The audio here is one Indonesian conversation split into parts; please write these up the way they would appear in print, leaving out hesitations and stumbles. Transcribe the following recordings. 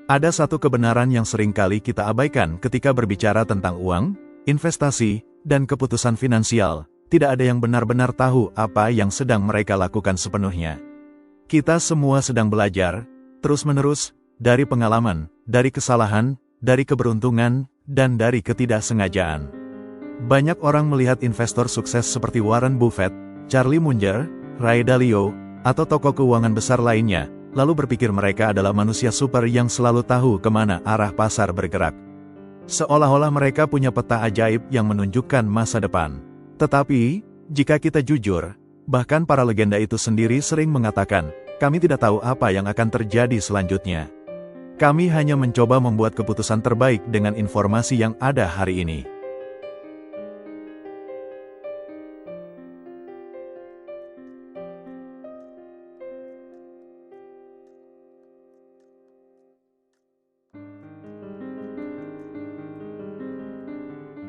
Ada satu kebenaran yang sering kali kita abaikan ketika berbicara tentang uang, investasi, dan keputusan finansial. Tidak ada yang benar-benar tahu apa yang sedang mereka lakukan sepenuhnya. Kita semua sedang belajar, terus-menerus, dari pengalaman, dari kesalahan, dari keberuntungan, dan dari ketidaksengajaan. Banyak orang melihat investor sukses seperti Warren Buffett, Charlie Munger, Ray Dalio, atau tokoh keuangan besar lainnya, lalu berpikir mereka adalah manusia super yang selalu tahu kemana arah pasar bergerak. Seolah-olah mereka punya peta ajaib yang menunjukkan masa depan. Tetapi, jika kita jujur, bahkan para legenda itu sendiri sering mengatakan, kami tidak tahu apa yang akan terjadi selanjutnya. Kami hanya mencoba membuat keputusan terbaik dengan informasi yang ada hari ini.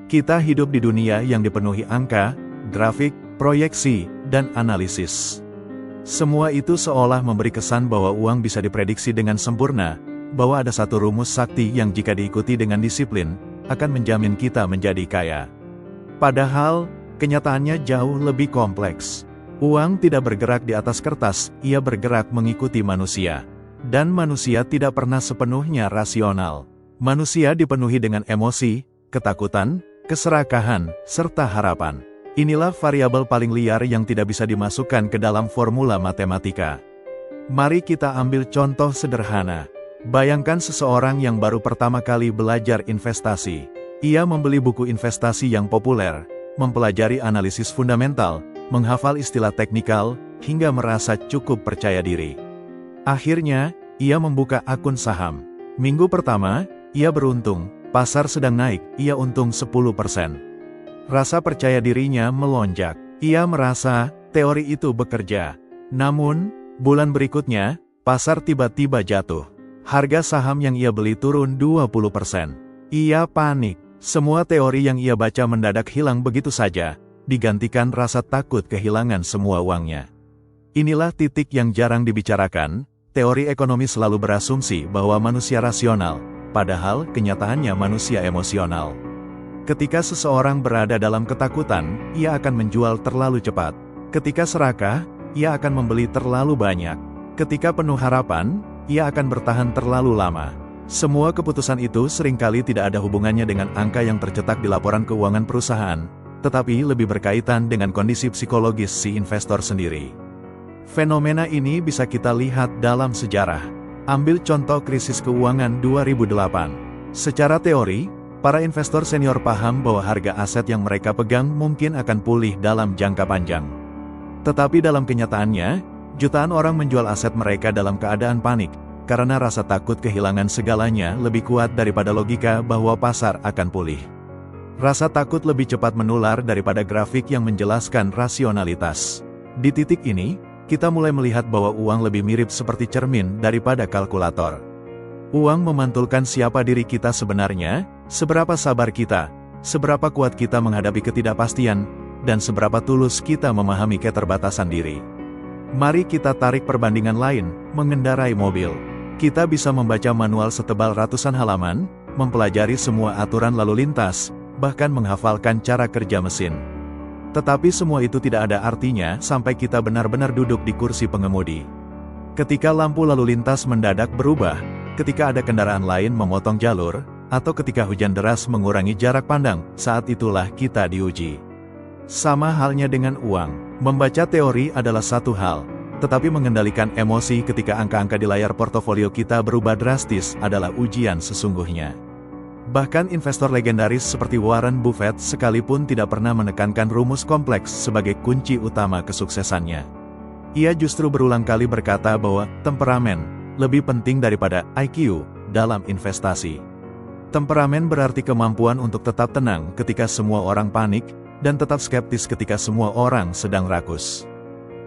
Kita hidup di dunia yang dipenuhi angka, grafik, proyeksi, dan analisis. Semua itu seolah memberi kesan bahwa uang bisa diprediksi dengan sempurna, bahwa ada satu rumus sakti yang jika diikuti dengan disiplin, akan menjamin kita menjadi kaya. Padahal, kenyataannya jauh lebih kompleks. Uang tidak bergerak di atas kertas, ia bergerak mengikuti manusia. Dan manusia tidak pernah sepenuhnya rasional. Manusia dipenuhi dengan emosi, ketakutan, keserakahan, serta harapan. Inilah variabel paling liar yang tidak bisa dimasukkan ke dalam formula matematika. Mari kita ambil contoh sederhana. Bayangkan seseorang yang baru pertama kali belajar investasi. Ia membeli buku investasi yang populer, mempelajari analisis fundamental, menghafal istilah teknikal, hingga merasa cukup percaya diri. Akhirnya, ia membuka akun saham. Minggu pertama, ia beruntung. Pasar sedang naik, ia untung 10%. Rasa percaya dirinya melonjak. Ia merasa, teori itu bekerja. Namun, bulan berikutnya, pasar tiba-tiba jatuh. Harga saham yang ia beli turun 20%. Ia panik. Semua teori yang ia baca mendadak hilang begitu saja, digantikan rasa takut kehilangan semua uangnya. Inilah titik yang jarang dibicarakan. Teori ekonomi selalu berasumsi bahwa manusia rasional, padahal kenyataannya manusia emosional. Ketika seseorang berada dalam ketakutan, ia akan menjual terlalu cepat. Ketika serakah, ia akan membeli terlalu banyak. Ketika penuh harapan, ia akan bertahan terlalu lama. Semua keputusan itu seringkali tidak ada hubungannya dengan angka yang tercetak di laporan keuangan perusahaan, tetapi lebih berkaitan dengan kondisi psikologis si investor sendiri. Fenomena ini bisa kita lihat dalam sejarah. Ambil contoh krisis keuangan 2008. Secara teori, para investor senior paham bahwa harga aset yang mereka pegang mungkin akan pulih dalam jangka panjang. Tetapi dalam kenyataannya, jutaan orang menjual aset mereka dalam keadaan panik, karena rasa takut kehilangan segalanya lebih kuat daripada logika bahwa pasar akan pulih. Rasa takut lebih cepat menular daripada grafik yang menjelaskan rasionalitas. Di titik ini, kita mulai melihat bahwa uang lebih mirip seperti cermin daripada kalkulator. Uang memantulkan siapa diri kita sebenarnya, seberapa sabar kita, seberapa kuat kita menghadapi ketidakpastian, dan seberapa tulus kita memahami keterbatasan diri. Mari kita tarik perbandingan lain, mengendarai mobil. Kita bisa membaca manual setebal ratusan halaman, mempelajari semua aturan lalu lintas, bahkan menghafalkan cara kerja mesin. Tetapi semua itu tidak ada artinya sampai kita benar-benar duduk di kursi pengemudi. Ketika lampu lalu lintas mendadak berubah, ketika ada kendaraan lain memotong jalur, atau ketika hujan deras mengurangi jarak pandang, saat itulah kita diuji. Sama halnya dengan uang. Membaca teori adalah satu hal, tetapi mengendalikan emosi ketika angka-angka di layar portofolio kita berubah drastis adalah ujian sesungguhnya. Bahkan investor legendaris seperti Warren Buffett sekalipun tidak pernah menekankan rumus kompleks sebagai kunci utama kesuksesannya. Ia justru berulang kali berkata bahwa temperamen lebih penting daripada IQ dalam investasi. Temperamen berarti kemampuan untuk tetap tenang ketika semua orang panik, dan tetap skeptis ketika semua orang sedang rakus.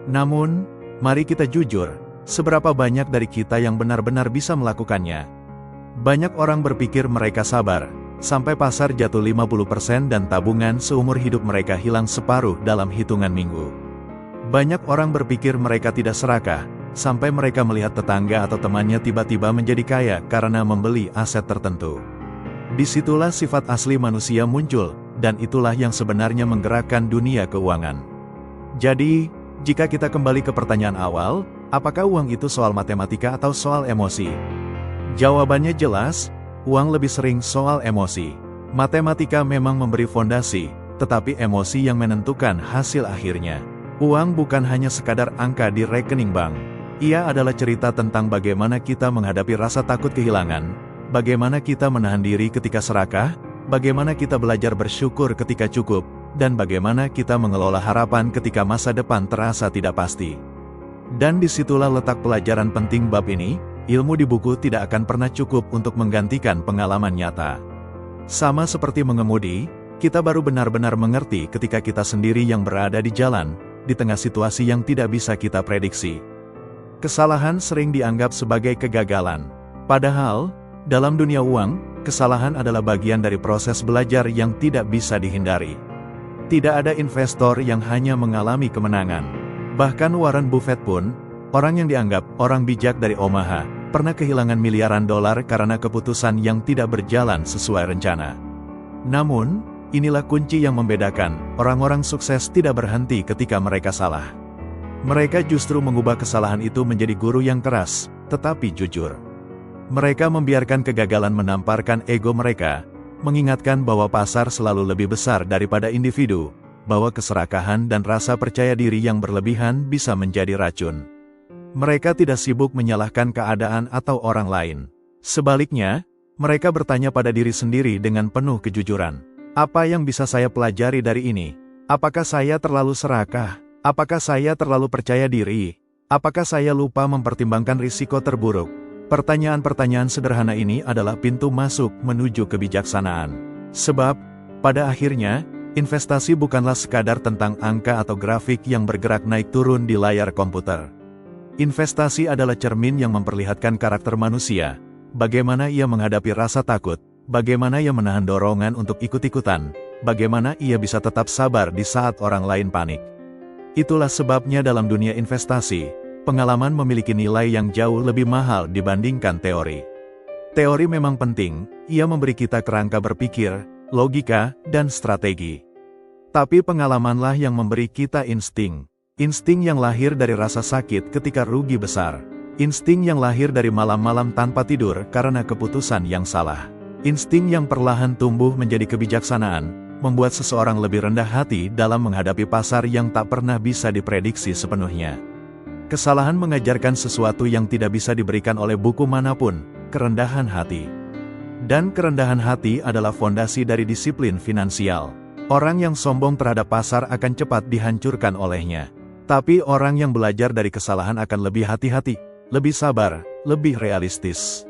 Namun, mari kita jujur, seberapa banyak dari kita yang benar-benar bisa melakukannya? Banyak orang berpikir mereka sabar, sampai pasar jatuh 50% dan tabungan seumur hidup mereka hilang separuh dalam hitungan minggu. Banyak orang berpikir mereka tidak serakah, sampai mereka melihat tetangga atau temannya tiba-tiba menjadi kaya karena membeli aset tertentu. Disitulah sifat asli manusia muncul, dan itulah yang sebenarnya menggerakkan dunia keuangan. Jadi, jika kita kembali ke pertanyaan awal, apakah uang itu soal matematika atau soal emosi? Jawabannya jelas, uang lebih sering soal emosi. Matematika memang memberi fondasi, tetapi emosi yang menentukan hasil akhirnya. Uang bukan hanya sekadar angka di rekening bank. Ia adalah cerita tentang bagaimana kita menghadapi rasa takut kehilangan, bagaimana kita menahan diri ketika serakah, bagaimana kita belajar bersyukur ketika cukup, dan bagaimana kita mengelola harapan ketika masa depan terasa tidak pasti. Dan disitulah letak pelajaran penting bab ini, ilmu di buku tidak akan pernah cukup untuk menggantikan pengalaman nyata. Sama seperti mengemudi, kita baru benar-benar mengerti ketika kita sendiri yang berada di jalan, di tengah situasi yang tidak bisa kita prediksi. Kesalahan sering dianggap sebagai kegagalan. Padahal, dalam dunia uang, kesalahan adalah bagian dari proses belajar yang tidak bisa dihindari. Tidak ada investor yang hanya mengalami kemenangan. Bahkan Warren Buffett pun, orang yang dianggap orang bijak dari Omaha, pernah kehilangan miliaran dolar karena keputusan yang tidak berjalan sesuai rencana. Namun, inilah kunci yang membedakan, orang-orang sukses tidak berhenti ketika mereka salah. Mereka justru mengubah kesalahan itu menjadi guru yang keras, tetapi jujur. Mereka membiarkan kegagalan menamparkan ego mereka, mengingatkan bahwa pasar selalu lebih besar daripada individu, bahwa keserakahan dan rasa percaya diri yang berlebihan bisa menjadi racun. Mereka tidak sibuk menyalahkan keadaan atau orang lain. Sebaliknya, mereka bertanya pada diri sendiri dengan penuh kejujuran. Apa yang bisa saya pelajari dari ini? Apakah saya terlalu serakah? Apakah saya terlalu percaya diri? Apakah saya lupa mempertimbangkan risiko terburuk? Pertanyaan-pertanyaan sederhana ini adalah pintu masuk menuju kebijaksanaan. Sebab, pada akhirnya, investasi bukanlah sekadar tentang angka atau grafik yang bergerak naik turun di layar komputer. Investasi adalah cermin yang memperlihatkan karakter manusia, bagaimana ia menghadapi rasa takut, bagaimana ia menahan dorongan untuk ikut-ikutan, bagaimana ia bisa tetap sabar di saat orang lain panik. Itulah sebabnya dalam dunia investasi, pengalaman memiliki nilai yang jauh lebih mahal dibandingkan teori. Teori memang penting, ia memberi kita kerangka berpikir, logika, dan strategi. Tapi pengalamanlah yang memberi kita insting. Insting yang lahir dari rasa sakit ketika rugi besar. Insting yang lahir dari malam-malam tanpa tidur karena keputusan yang salah. Insting yang perlahan tumbuh menjadi kebijaksanaan, membuat seseorang lebih rendah hati dalam menghadapi pasar yang tak pernah bisa diprediksi sepenuhnya. Kesalahan mengajarkan sesuatu yang tidak bisa diberikan oleh buku manapun, kerendahan hati. Dan kerendahan hati adalah fondasi dari disiplin finansial. Orang yang sombong terhadap pasar akan cepat dihancurkan olehnya. Tapi orang yang belajar dari kesalahan akan lebih hati-hati, lebih sabar, lebih realistis.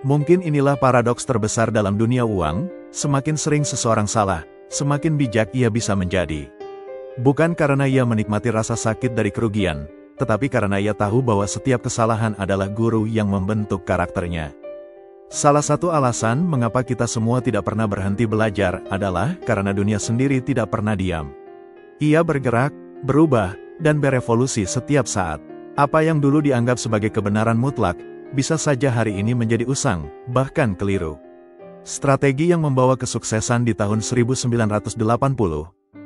Mungkin inilah paradoks terbesar dalam dunia uang, semakin sering seseorang salah, semakin bijak ia bisa menjadi. Bukan karena ia menikmati rasa sakit dari kerugian, tetapi karena ia tahu bahwa setiap kesalahan adalah guru yang membentuk karakternya. Salah satu alasan mengapa kita semua tidak pernah berhenti belajar adalah karena dunia sendiri tidak pernah diam. Ia bergerak, berubah, dan berevolusi setiap saat. Apa yang dulu dianggap sebagai kebenaran mutlak, bisa saja hari ini menjadi usang, bahkan keliru. Strategi yang membawa kesuksesan di tahun 1980,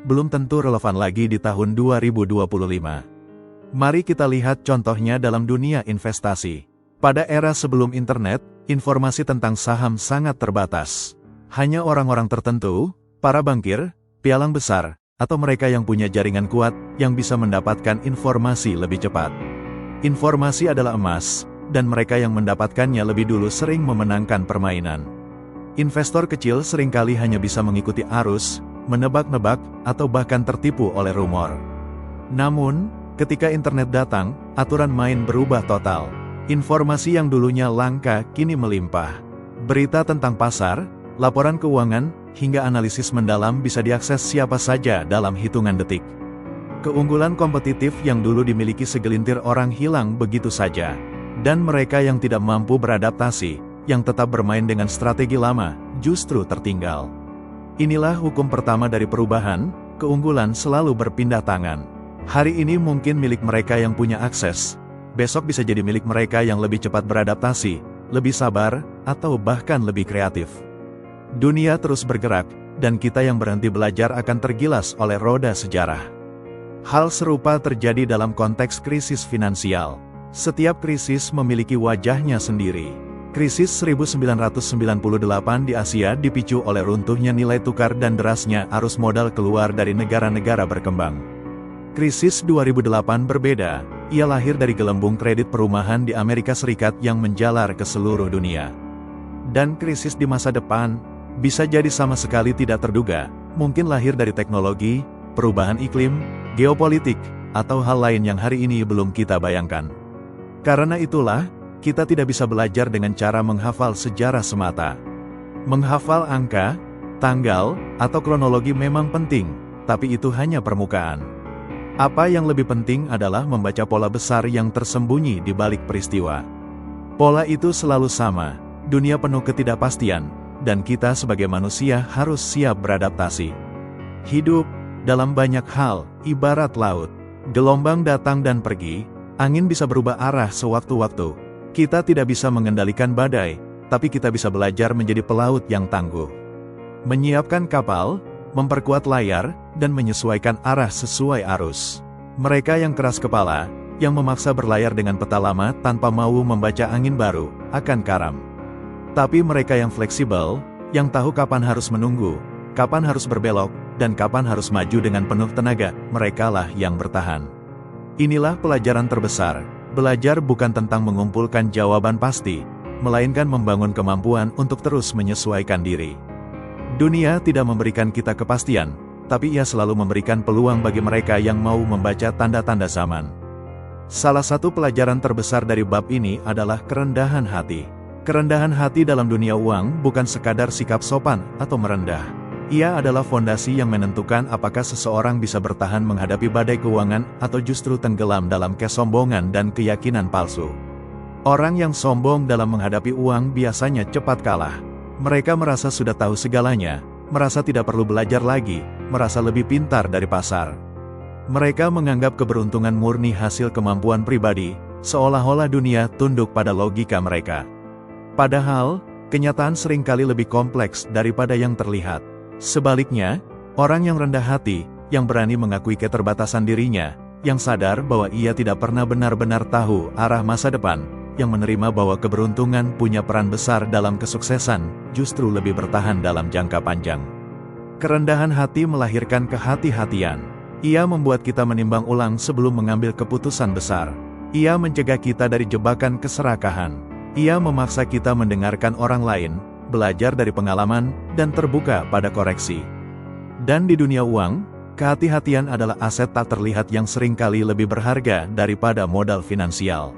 belum tentu relevan lagi di tahun 2025. Mari kita lihat contohnya dalam dunia investasi. Pada era sebelum internet, informasi tentang saham sangat terbatas. Hanya orang-orang tertentu, para bankir, pialang besar, atau mereka yang punya jaringan kuat, yang bisa mendapatkan informasi lebih cepat. Informasi adalah emas, dan mereka yang mendapatkannya lebih dulu sering memenangkan permainan. Investor kecil seringkali hanya bisa mengikuti arus, menebak-nebak, atau bahkan tertipu oleh rumor. Namun, ketika internet datang, aturan main berubah total. Informasi yang dulunya langka kini melimpah. Berita tentang pasar, laporan keuangan, hingga analisis mendalam bisa diakses siapa saja dalam hitungan detik. Keunggulan kompetitif yang dulu dimiliki segelintir orang hilang begitu saja. Dan mereka yang tidak mampu beradaptasi, yang tetap bermain dengan strategi lama, justru tertinggal. Inilah hukum pertama dari perubahan, keunggulan selalu berpindah tangan. Hari ini mungkin milik mereka yang punya akses. besok bisa jadi milik mereka yang lebih cepat beradaptasi, lebih sabar, atau bahkan lebih kreatif. Dunia terus bergerak, dan kita yang berhenti belajar akan tergilas oleh roda sejarah. Hal serupa terjadi dalam konteks krisis finansial. Setiap krisis memiliki wajahnya sendiri. Krisis 1998 di Asia dipicu oleh runtuhnya nilai tukar dan derasnya arus modal keluar dari negara-negara berkembang. Krisis 2008 berbeda, ia lahir dari gelembung kredit perumahan di Amerika Serikat yang menjalar ke seluruh dunia. Dan krisis di masa depan, bisa jadi sama sekali tidak terduga, mungkin lahir dari teknologi, perubahan iklim, geopolitik, atau hal lain yang hari ini belum kita bayangkan. Karena itulah, kita tidak bisa belajar dengan cara menghafal sejarah semata. Menghafal angka, tanggal, atau kronologi memang penting, tapi itu hanya permukaan. Apa yang lebih penting adalah membaca pola besar yang tersembunyi di balik peristiwa. Pola itu selalu sama, dunia penuh ketidakpastian, dan kita sebagai manusia harus siap beradaptasi. Hidup, dalam banyak hal, ibarat laut. Gelombang datang dan pergi, angin bisa berubah arah sewaktu-waktu. Kita tidak bisa mengendalikan badai, tapi kita bisa belajar menjadi pelaut yang tangguh. Menyiapkan kapal, memperkuat layar, dan menyesuaikan arah sesuai arus. Mereka yang keras kepala, yang memaksa berlayar dengan peta lama tanpa mau membaca angin baru, akan karam. Tapi mereka yang fleksibel, yang tahu kapan harus menunggu, kapan harus berbelok, dan kapan harus maju dengan penuh tenaga, merekalah yang bertahan. Inilah pelajaran terbesar, belajar bukan tentang mengumpulkan jawaban pasti, melainkan membangun kemampuan untuk terus menyesuaikan diri. Dunia tidak memberikan kita kepastian, tapi ia selalu memberikan peluang bagi mereka yang mau membaca tanda-tanda zaman. Salah satu pelajaran terbesar dari bab ini adalah kerendahan hati. Kerendahan hati dalam dunia uang bukan sekadar sikap sopan atau merendah. Ia adalah fondasi yang menentukan apakah seseorang bisa bertahan menghadapi badai keuangan atau justru tenggelam dalam kesombongan dan keyakinan palsu. Orang yang sombong dalam menghadapi uang biasanya cepat kalah. Mereka merasa sudah tahu segalanya, merasa tidak perlu belajar lagi, merasa lebih pintar dari pasar. Mereka menganggap keberuntungan murni hasil kemampuan pribadi, seolah-olah dunia tunduk pada logika mereka. Padahal, kenyataan seringkali lebih kompleks daripada yang terlihat. Sebaliknya, orang yang rendah hati, yang berani mengakui keterbatasan dirinya, yang sadar bahwa ia tidak pernah benar-benar tahu arah masa depan, yang menerima bahwa keberuntungan punya peran besar dalam kesuksesan, justru lebih bertahan dalam jangka panjang. Kerendahan hati melahirkan kehati-hatian. Ia membuat kita menimbang ulang sebelum mengambil keputusan besar. Ia mencegah kita dari jebakan keserakahan. Ia memaksa kita mendengarkan orang lain, belajar dari pengalaman, dan terbuka pada koreksi. Dan di dunia uang, kehati-hatian adalah aset tak terlihat yang seringkali lebih berharga daripada modal finansial.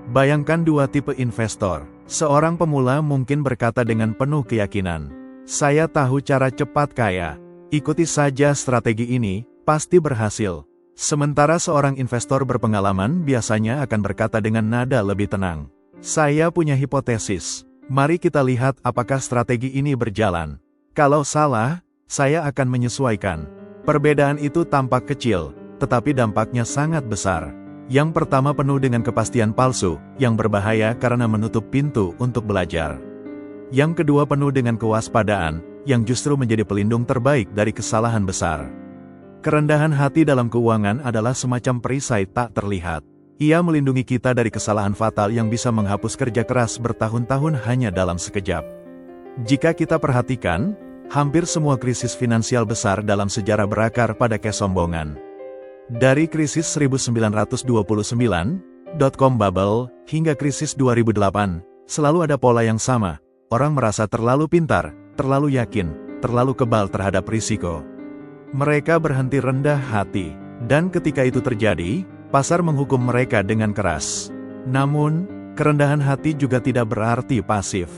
Bayangkan dua tipe investor. Seorang pemula mungkin berkata dengan penuh keyakinan, "Saya tahu cara cepat kaya. Ikuti saja strategi ini, pasti berhasil." Sementara seorang investor berpengalaman biasanya akan berkata dengan nada lebih tenang, "Saya punya hipotesis. Mari kita lihat apakah strategi ini berjalan. Kalau salah, saya akan menyesuaikan." Perbedaan itu tampak kecil, tetapi dampaknya sangat besar. Yang pertama penuh dengan kepastian palsu, yang berbahaya karena menutup pintu untuk belajar. Yang kedua penuh dengan kewaspadaan, yang justru menjadi pelindung terbaik dari kesalahan besar. Kerendahan hati dalam keuangan adalah semacam perisai tak terlihat. Ia melindungi kita dari kesalahan fatal yang bisa menghapus kerja keras bertahun-tahun hanya dalam sekejap. Jika kita perhatikan, hampir semua krisis finansial besar dalam sejarah berakar pada kesombongan. Dari krisis 1929, dot-com bubble, hingga krisis 2008, selalu ada pola yang sama. Orang merasa terlalu pintar, terlalu yakin, terlalu kebal terhadap risiko. Mereka berhenti rendah hati, dan ketika itu terjadi, pasar menghukum mereka dengan keras. Namun, kerendahan hati juga tidak berarti pasif.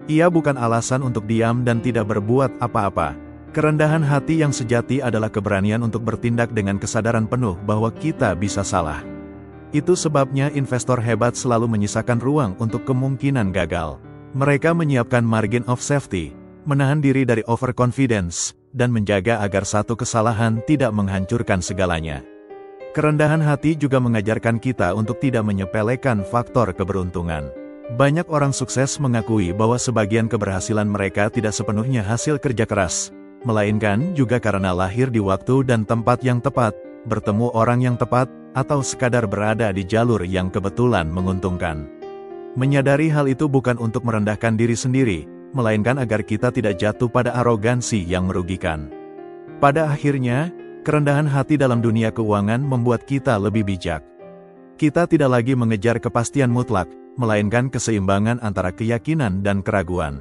Ia bukan alasan untuk diam dan tidak berbuat apa-apa. Kerendahan hati yang sejati adalah keberanian untuk bertindak dengan kesadaran penuh bahwa kita bisa salah. Itu sebabnya investor hebat selalu menyisakan ruang untuk kemungkinan gagal. Mereka menyiapkan margin of safety, menahan diri dari overconfidence, dan menjaga agar satu kesalahan tidak menghancurkan segalanya. Kerendahan hati juga mengajarkan kita untuk tidak menyepelekan faktor keberuntungan. Banyak orang sukses mengakui bahwa sebagian keberhasilan mereka tidak sepenuhnya hasil kerja keras, melainkan juga karena lahir di waktu dan tempat yang tepat, bertemu orang yang tepat, atau sekadar berada di jalur yang kebetulan menguntungkan. Menyadari hal itu bukan untuk merendahkan diri sendiri, melainkan agar kita tidak jatuh pada arogansi yang merugikan. Pada akhirnya, kerendahan hati dalam dunia keuangan membuat kita lebih bijak. Kita tidak lagi mengejar kepastian mutlak, melainkan keseimbangan antara keyakinan dan keraguan.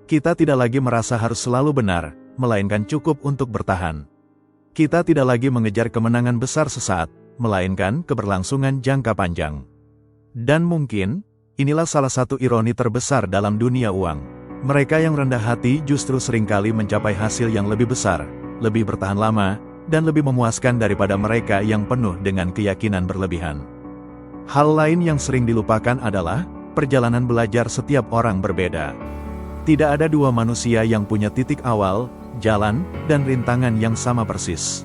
Kita tidak lagi merasa harus selalu benar, melainkan cukup untuk bertahan. Kita tidak lagi mengejar kemenangan besar sesaat, melainkan keberlangsungan jangka panjang. Dan mungkin, inilah salah satu ironi terbesar dalam dunia uang. Mereka yang rendah hati justru seringkali mencapai hasil yang lebih besar, lebih bertahan lama, dan lebih memuaskan daripada mereka yang penuh dengan keyakinan berlebihan. Hal lain yang sering dilupakan adalah, perjalanan belajar setiap orang berbeda. Tidak ada dua manusia yang punya titik awal, jalan, dan rintangan yang sama persis.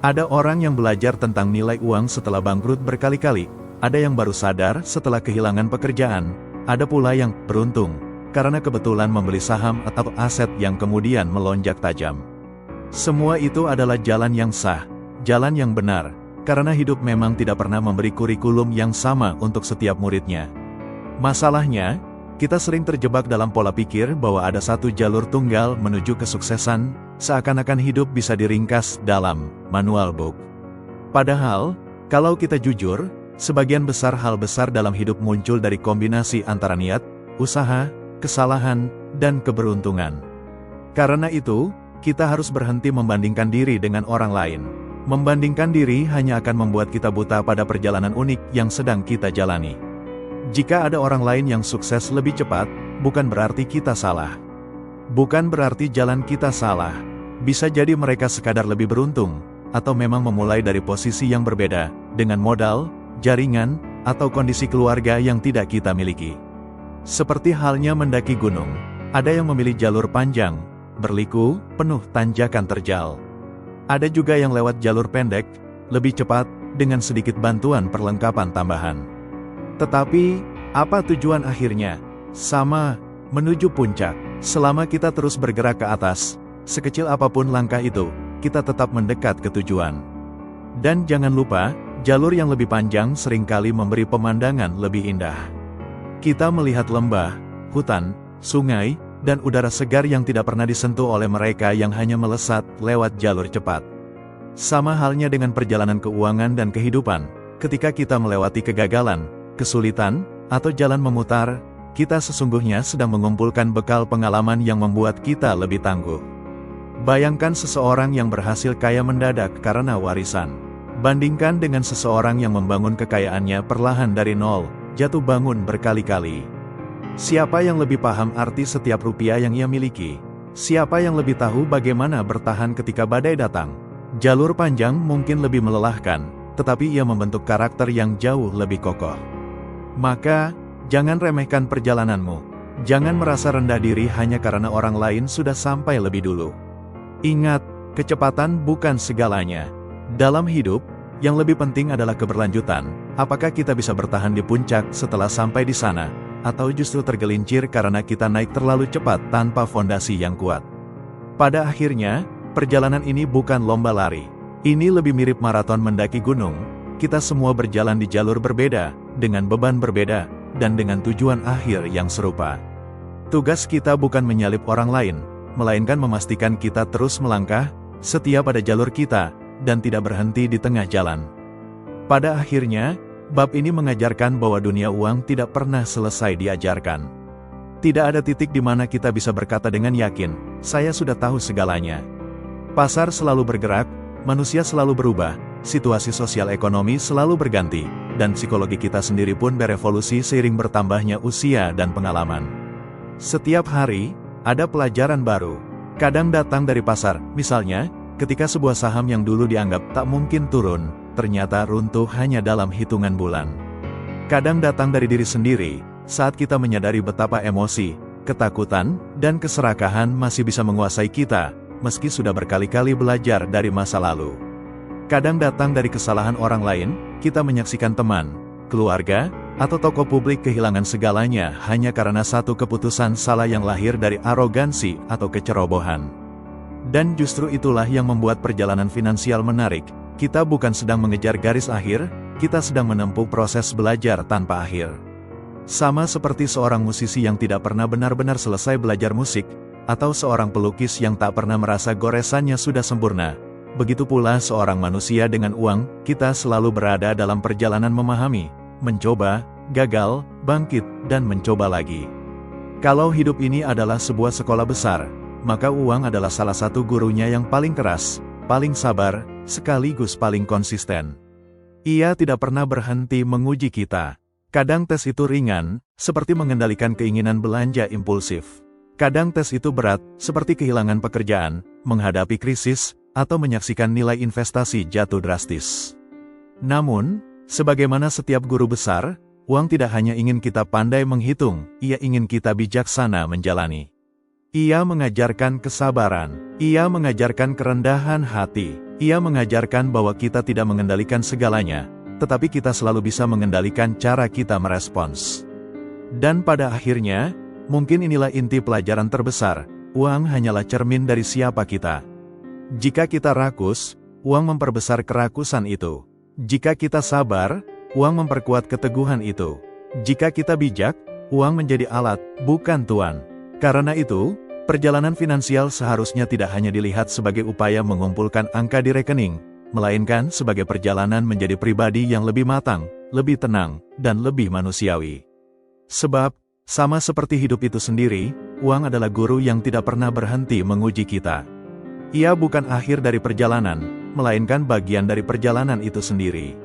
Ada orang yang belajar tentang nilai uang setelah bangkrut berkali-kali, ada yang baru sadar setelah kehilangan pekerjaan, ada pula yang beruntung, karena kebetulan membeli saham atau aset yang kemudian melonjak tajam. Semua itu adalah jalan yang sah, jalan yang benar, karena hidup memang tidak pernah memberi kurikulum yang sama untuk setiap muridnya. Masalahnya, kita sering terjebak dalam pola pikir bahwa ada satu jalur tunggal menuju kesuksesan, seakan-akan hidup bisa diringkas dalam manual book. Padahal, kalau kita jujur, sebagian besar hal besar dalam hidup muncul dari kombinasi antara niat, usaha, kesalahan, dan keberuntungan. Karena itu, kita harus berhenti membandingkan diri dengan orang lain. Membandingkan diri hanya akan membuat kita buta pada perjalanan unik yang sedang kita jalani. Jika ada orang lain yang sukses lebih cepat, bukan berarti kita salah. Bukan berarti jalan kita salah. Bisa jadi mereka sekadar lebih beruntung, atau memang memulai dari posisi yang berbeda, dengan modal, jaringan, atau kondisi keluarga yang tidak kita miliki. Seperti halnya mendaki gunung, ada yang memilih jalur panjang, berliku, penuh tanjakan terjal. Ada juga yang lewat jalur pendek, lebih cepat, dengan sedikit bantuan perlengkapan tambahan. Tetapi, apa tujuan akhirnya? Sama, menuju puncak. Selama kita terus bergerak ke atas, sekecil apapun langkah itu, kita tetap mendekat ke tujuan. Dan jangan lupa, jalur yang lebih panjang seringkali memberi pemandangan lebih indah. Kita melihat lembah, hutan, sungai, dan udara segar yang tidak pernah disentuh oleh mereka yang hanya melesat lewat jalur cepat. Sama halnya dengan perjalanan keuangan dan kehidupan, ketika kita melewati kegagalan, kesulitan, atau jalan memutar, kita sesungguhnya sedang mengumpulkan bekal pengalaman yang membuat kita lebih tangguh. Bayangkan seseorang yang berhasil kaya mendadak karena warisan. Bandingkan dengan seseorang yang membangun kekayaannya perlahan dari nol, jatuh bangun berkali-kali. Siapa yang lebih paham arti setiap rupiah yang ia miliki? Siapa yang lebih tahu bagaimana bertahan ketika badai datang? Jalur panjang mungkin lebih melelahkan, tetapi ia membentuk karakter yang jauh lebih kokoh. Maka, jangan remehkan perjalananmu. Jangan merasa rendah diri hanya karena orang lain sudah sampai lebih dulu. Ingat, kecepatan bukan segalanya. Dalam hidup, yang lebih penting adalah keberlanjutan. Apakah kita bisa bertahan di puncak setelah sampai di sana, atau justru tergelincir karena kita naik terlalu cepat tanpa fondasi yang kuat? Pada akhirnya, perjalanan ini bukan lomba lari. Ini lebih mirip maraton mendaki gunung. Kita semua berjalan di jalur berbeda, dengan beban berbeda, dan dengan tujuan akhir yang serupa. Tugas kita bukan menyalip orang lain, melainkan memastikan kita terus melangkah, setia pada jalur kita, dan tidak berhenti di tengah jalan. Pada akhirnya, bab ini mengajarkan bahwa dunia uang tidak pernah selesai diajarkan. Tidak ada titik di mana kita bisa berkata dengan yakin, saya sudah tahu segalanya. Pasar selalu bergerak, manusia selalu berubah, situasi sosial ekonomi selalu berganti, dan psikologi kita sendiri pun berevolusi seiring bertambahnya usia dan pengalaman. Setiap hari, ada pelajaran baru. Kadang datang dari pasar, misalnya, ketika sebuah saham yang dulu dianggap tak mungkin turun, ternyata runtuh hanya dalam hitungan bulan. Kadang datang dari diri sendiri, saat kita menyadari betapa emosi, ketakutan, dan keserakahan masih bisa menguasai kita, meski sudah berkali-kali belajar dari masa lalu. Kadang datang dari kesalahan orang lain, kita menyaksikan teman, keluarga, atau tokoh publik kehilangan segalanya hanya karena satu keputusan salah yang lahir dari arogansi atau kecerobohan. Dan justru itulah yang membuat perjalanan finansial menarik. Kita bukan sedang mengejar garis akhir, kita sedang menempuh proses belajar tanpa akhir. Sama seperti seorang musisi yang tidak pernah benar-benar selesai belajar musik, atau seorang pelukis yang tak pernah merasa goresannya sudah sempurna. Begitu pula seorang manusia dengan uang, kita selalu berada dalam perjalanan memahami, mencoba, gagal, bangkit, dan mencoba lagi. Kalau hidup ini adalah sebuah sekolah besar, maka uang adalah salah satu gurunya yang paling keras, paling sabar, sekaligus paling konsisten. Ia tidak pernah berhenti menguji kita. Kadang tes itu ringan, seperti mengendalikan keinginan belanja impulsif. Kadang tes itu berat, seperti kehilangan pekerjaan, menghadapi krisis, atau menyaksikan nilai investasi jatuh drastis. Namun, sebagaimana setiap guru besar, uang tidak hanya ingin kita pandai menghitung, ia ingin kita bijaksana menjalani. Ia mengajarkan kesabaran, ia mengajarkan kerendahan hati, ia mengajarkan bahwa kita tidak mengendalikan segalanya, tetapi kita selalu bisa mengendalikan cara kita merespons. Dan pada akhirnya, mungkin inilah inti pelajaran terbesar, uang hanyalah cermin dari siapa kita. Jika kita rakus, uang memperbesar kerakusan itu. Jika kita sabar, uang memperkuat keteguhan itu. Jika kita bijak, uang menjadi alat, bukan tuan. Karena itu, perjalanan finansial seharusnya tidak hanya dilihat sebagai upaya mengumpulkan angka di rekening, melainkan sebagai perjalanan menjadi pribadi yang lebih matang, lebih tenang, dan lebih manusiawi. Sebab, sama seperti hidup itu sendiri, uang adalah guru yang tidak pernah berhenti menguji kita. Ia bukan akhir dari perjalanan, melainkan bagian dari perjalanan itu sendiri.